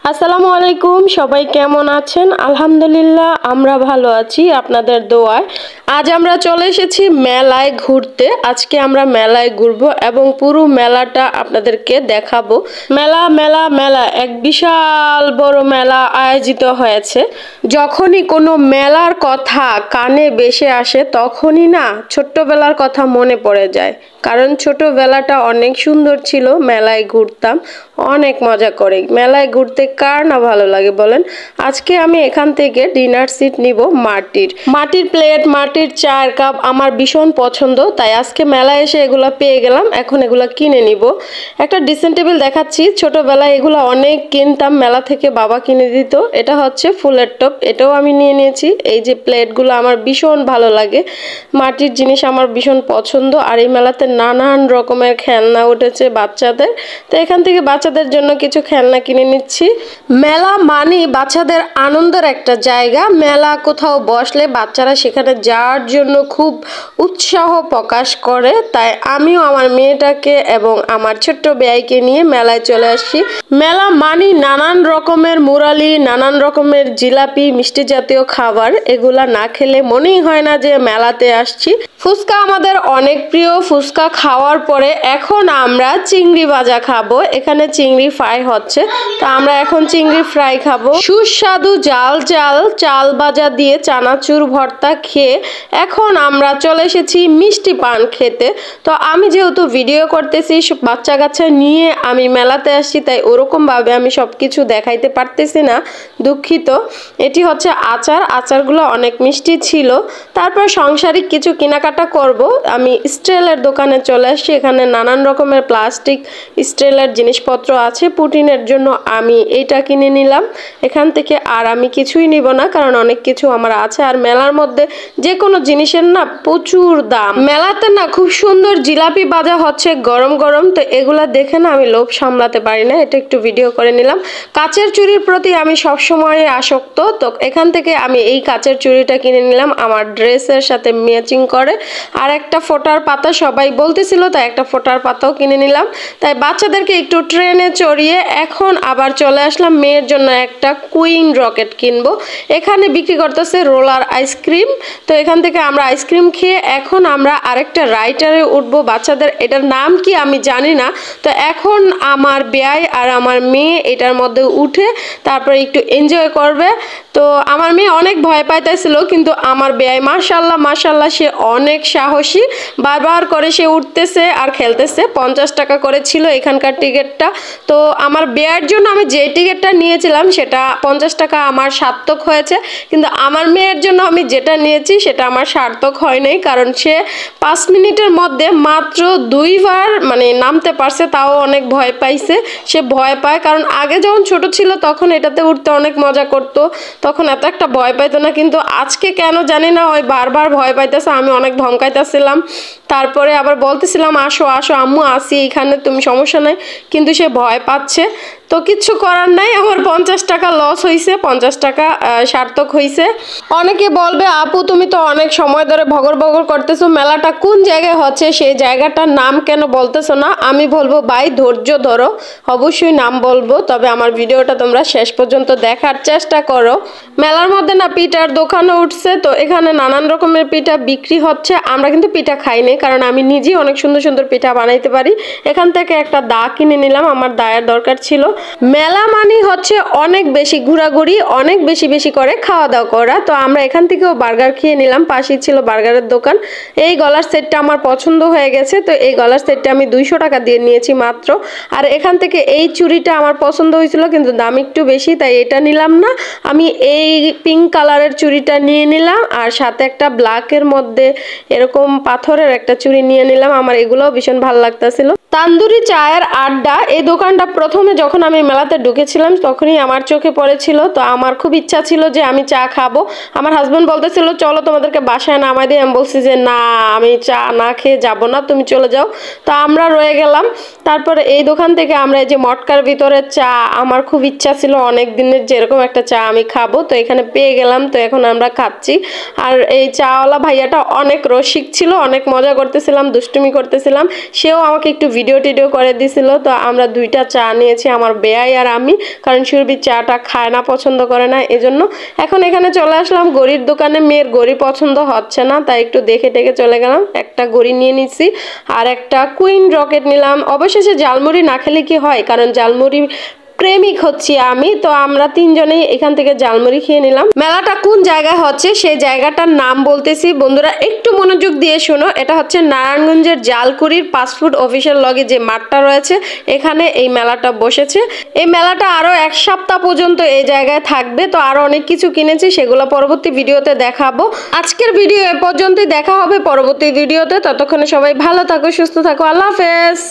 আসসালামু আলাইকুম, সবাই কেমন আছেন? আলহামদুলিল্লাহ আমরা ভালো আছি আপনাদের দোয়ায়। আজ আমরা চলে এসেছি মেলায় ঘুরতে। আজকে আমরা মেলায় ঘুরবো এবং পুরো মেলাটা আপনাদেরকে দেখাবো। মেলা মেলা মেলা এক বিশাল বড় মেলা আয়োজিত হয়েছে। যখনই কোনো মেলার কথা কানে ভেসে আসে তখনই না ছোট্টবেলার কথা মনে পড়ে যায়। কারণ ছোটবেলাটা অনেক সুন্দর ছিল, মেলায় ঘুরতাম, অনেক মজা করে। মেলায় ঘুরতে কার না ভালো লাগে বলেন? আজকে আমি এখান থেকে ডিনার সেট নিব মাটির প্লেট, মাটির চায়ের কাপ আমার ভীষণ পছন্দ, তাই আজকে মেলায় এসে এগুলো পেয়ে গেলাম। এখন এগুলো কিনে নিব। একটা ড্রেসিং টেবিল দেখাচ্ছি, ছোটবেলায় এগুলো অনেক কিনতাম, মেলা থেকে বাবা কিনে দিত। এটা হচ্ছে ফুলের টপ, এটাও আমি নিয়ে নিয়েছি। এই যে প্লেটগুলো আমার ভীষণ ভালো লাগে, মাটির জিনিস আমার ভীষণ পছন্দ। আর এই মেলাতে নানান রকমের খেলনা উঠেছে বাচ্চাদের, তো এখান থেকে বাচ্চাদের জন্য কিছু খেলনা কিনে নিচ্ছি। মেলা মানে বাচ্চাদের আনন্দের একটা জায়গা। মেলা কোথাও বসলে বাচ্চারা সেখানে যাওয়ার জন্য খুব উৎসাহ প্রকাশ করে, তাই আমিও আমার মেয়েটাকে এবং আমার ছোট্ট ভাইকে নিয়ে মেলায় চলে আসছি। মেলা মানে নানান রকমের মুরালি, নানান রকমের জিলাপি, মিষ্টি জাতীয় খাবার। এগুলা না খেলে মনেই হয় না যে মেলাতে আসছি। ফুচকা আমাদের অনেক প্রিয়। ফুচকা খাওয়ার পরে এখন আমরা চিংড়ি ভাজা খাবো। এখানে চিংড়ি ফ্রাই হচ্ছে, তো আমরা এখন চিংড়ি ফ্রাই খাবো। সুস্বাদু জাল জাল চাল ভাজা দিয়ে চানাচুর ভর্তা খেয়ে এখন আমরা চলে এসেছি মিষ্টি পান খেতে। তো আমি যেহেতু ভিডিও করতেছি, বাচ্চা কাচ্চা নিয়ে আমি মেলাতে আসছি, তাই ওরকম ভাবে আমি সবকিছু দেখাইতে পারতেছি না, দুঃখিত। এটি হচ্ছে আচার, আচারগুলো অনেক মিষ্টি ছিল। তারপর সাংসারিক কিছু কেনাকাটা করব। আমি স্টিলের দোকানে চলে আসছি, এখানে নানান রকমের প্লাস্টিক স্টিলের জিনিসপত্র আছে। পুটিনের জন্য আমি এইটা কিনে নিলাম এখান থেকে। আর আমি কিছুই নিব না, কারণ অনেক কিছু আমার আছে। আর মেলার মধ্যে যে কোনো জিনিসের না প্রচুর দাম। মেলাতে না খুব সুন্দর জিলাপি ভাজা হচ্ছে গরম গরম, তো এগুলা দেখে না আমি লোভ সামলাতে পারি না, এটা একটু ভিডিও করে নিলাম। কাচের চুড়ির প্রতি আমি সবসময় আসক্ত, তো এখান থেকে আমি এই কাচের চুড়িটা কিনে নিলাম, আমার ড্রেসের সাথে ম্যাচিং করে। আর একটা ফোটার পাতা সবাই বলতেছিল, তাই একটা ফোটার পাতাও কিনে নিলাম। তাই বাচ্চাদেরকে একটু ট্রেনে চড়িয়ে এখন আবার চলে আসলাম মেয়ের জন্য একটা কুইন রকেট কিনবো। এখানে বিক্রি করতেছে রোলার আইসক্রিম, তো এখান থেকে আমরা আইসক্রিম খেয়ে এখন আমরা আরেকটা রাইডারে উঠবো। বাচ্চাদের এটার নাম কি আমি জানি না, তো এখন আমার বেয়াই আর আমার মেয়ে এটার মধ্যে উঠে তারপরে একটু এনজয় করবে। তো আমার মেয়ে অনেক ভয় পাইতেছিল, কিন্তু আমার বেয়াই মাশাল্লাহ মাশাল্লাহ সে অনেক সাহসী, বারবার করে সে উঠতেছে আর খেলতেছে। 50 টাকা করে ছিল এখানকার টিকিটটা। তো আমার বেয়ার জন্য আমি যে টিকিটটা নিয়েছিলাম সেটা 50 টাকা আমার সার্থক হয়েছে, কিন্তু আমার মেয়ের জন্য আমি যেটা নিয়েছি সেটা আমার সার্থক হয় নাই, কারণ সে 5 মিনিটের মধ্যে মাত্র 2 বার মানে নামতে পারছে, তাও অনেক ভয় পাইছে। সে ভয় পায়, কারণ আগে যখন ছোট ছিল তখন এটাতে উঠতে অনেক মজা করতো, তখন এত একটা ভয় পাইতো না। কিন্তু আজকে কেন জানি না ওই বারবার ভয় পাইতেছে, আমি অনেক ধমকাইতেছিলাম। তারপরে আবার বলতেছিলাম আসো আসো আম্মু আসি এইখানে, তুমি সমস্যা নাই, কিন্তু সে ভয় পাচ্ছে। তো কিচ্ছু করার নাই, আমার 50 টাকা লস হয়েছে, 50 টাকা সার্থক হয়েছে। অনেকে বলবে আপু তুমি তো অনেক সময় ধরে ভগর ভগর করতেছো, মেলাটা কোন জায়গায় হচ্ছে সেই জায়গাটার নাম কেন বলতেছো না? আমি বলবো ভাই ধৈর্য ধরো, অবশ্যই নাম বলবো, তবে আমার ভিডিওটা তোমরা শেষ পর্যন্ত দেখার চেষ্টা করো। মেলার মধ্যে না পিঠার দোকানও উঠছে, তো এখানে নানান রকমের পিঠা বিক্রি হচ্ছে। আমরা কিন্তু পিঠা খাইনি, কারণ আমি নিজেই অনেক সুন্দর সুন্দর পিঠা বানাইতে পারি। এখান থেকে একটা দা কিনে নিলাম, আমার দায়ের দরকার ছিল। মেলা মানে হচ্ছে অনেক বেশি ঘোরাঘুরি, অনেক বেশি বেশি করে খাওয়া দাওয়া করা। তো আমরা এখান থেকেও বার্গার খেয়ে নিলাম, পাশেই ছিল বার্গারের দোকান। এই গলার সেটটা আমার পছন্দ হয়ে গেছে, তো এই গলার সেটটা আমি 200 টাকা দিয়ে নিয়েছি মাত্র। আর এখান থেকে এই চুড়িটা আমার পছন্দ হয়েছিল, কিন্তু দাম একটু বেশি, তাই এটা নিলাম না। আমি এই পিঙ্ক কালারের চুড়িটা নিয়ে নিলাম, আর সাথে একটা ব্ল্যাকের মধ্যে এরকম পাথরের একটা চুড়ি নিয়ে নিলাম। আমার এগুলোও ভীষণ ভালো লাগতেছিল। তান্দুরি চায়ের আড্ডা, এই দোকানটা প্রথমে যখন আমি মেলাতে ঢুকেছিলাম তখনই আমার চোখে পড়েছিল। তো আমার খুব ইচ্ছা ছিল যে আমি চা খাবো। আমার হাজব্যান্ড বলতেছিল চলো তোমাদেরকে বাসায় নামাই দিই, আমি বলছি যে না আমি চা না খেয়ে যাবো না, তুমি চলে যাও। তো আমরা রয়ে গেলাম। তারপরে এই দোকান থেকে আমরা এই যে মটকার ভিতরে চা, আমার খুব ইচ্ছা ছিল অনেক দিনের যে এরকম একটা চা আমি খাবো, তো এখানে পেয়ে গেলাম। তো এখন আমরা খাচ্ছি। আর এই চাওয়ালা ভাইয়াটা অনেক রসিক ছিল, অনেক মজা করতেছিলাম, দুষ্টুমি করতেছিলাম। সেও আমাকে একটু ভিডিও টিডিও করে দিছিল। তো আমরা 2টা চা নিয়েছি, আমার আমার বেয়াই আর আমি, কারণ সুরভি চাটা খায় না, পছন্দ করে না, এজন্য এখন এখানে চলে আসলাম ঘড়ির দোকানে। মেয়ের ঘড়ি পছন্দ হচ্ছে না, তাই একটু দেখে টেকে চলে গেলাম। একটা ঘড়ি নিয়ে নিচ্ছি আর একটা কুইন রকেট নিলাম। অবশেষে ঝালমুড়ি না খেলে কি হয়, কারণ ঝালমুড়ি প্রেমিক হচ্ছি আমি, তো আমরা তিনজনেই এখান থেকে ঝালমুড়ি খেয়ে নিলাম। মেলাটা কোন জায়গায় হচ্ছে সেই জায়গাটার নাম বলতেছি, বন্ধুরা একটু মনোযোগ দিয়ে শোনো। এটা হচ্ছে নারায়ণগঞ্জের জালকুড়ির পাসপোর্ট অফিসের লগে যে মাঠটা রয়েছে, এখানে এই মেলাটা বসেছে। এই মেলাটা আরো 1 সপ্তাহ পর্যন্ত এই জায়গায় থাকবে। তো আরো অনেক কিছু কিনেছি, সেগুলো পরবর্তী ভিডিওতে দেখাবো। আজকের ভিডিও এ পর্যন্তই, দেখা হবে পরবর্তী ভিডিওতে। ততক্ষণে সবাই ভালো থাকো, সুস্থ থাকো, আল্লাহ হাফেজ।